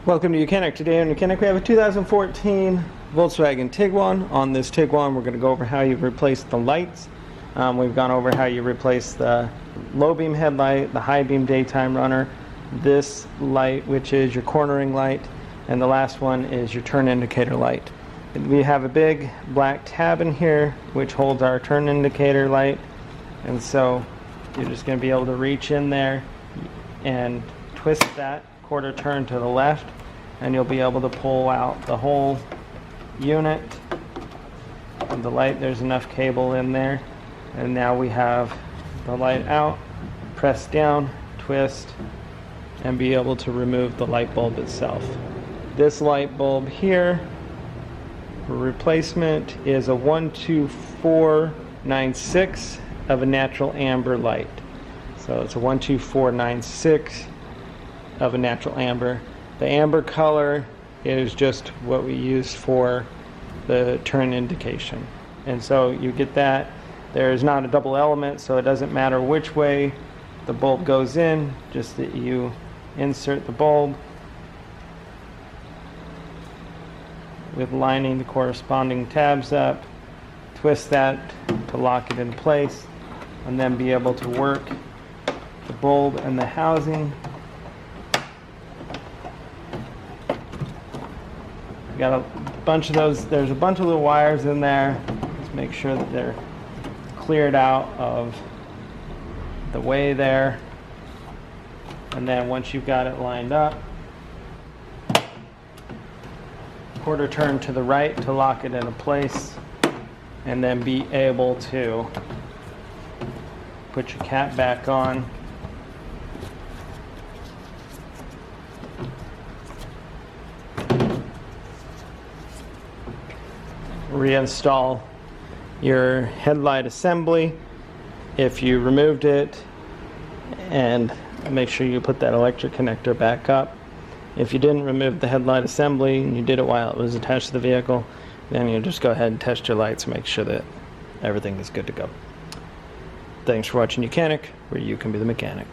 Welcome to YOUCANIC. Today on YOUCANIC we have a 2014 Volkswagen Tiguan. On this Tiguan we're going to go over how you replace the lights. We've gone over how you replace the low beam headlight, the high beam daytime runner, this light which is your cornering light, and the last one is your turn indicator light. We have a big black tab in here which holds our turn indicator light, and so you're just going to be able to reach in there and twist that quarter turn to the left, and you'll be able to pull out the whole unit of the light. There's enough cable in there, and now we have the light out. Press down, twist, and be able to remove the light bulb itself. This light bulb here for replacement is a 12496 of a natural amber light. So it's a 12496 of a natural amber. The amber color is just what we use for the turn indication, and so you get that. There is not a double element, so it doesn't matter which way the bulb goes in, just that you insert the bulb with lining the corresponding tabs up, twist that to lock it in place, and then be able to work the bulb and the housing. Got a bunch of those. There's a bunch of little wires in there. Just make sure that they're cleared out of the way there. And then once you've got it lined up, quarter turn to the right to lock it into place, and then be able to put your cap back on. Reinstall your headlight assembly if you removed it, and make sure you put that electric connector back up. If you didn't remove the headlight assembly and you did it while it was attached to the vehicle, then you just go ahead and test your lights and make sure that everything is good to go. Thanks for watching YOUCANIC, where you can be the mechanic.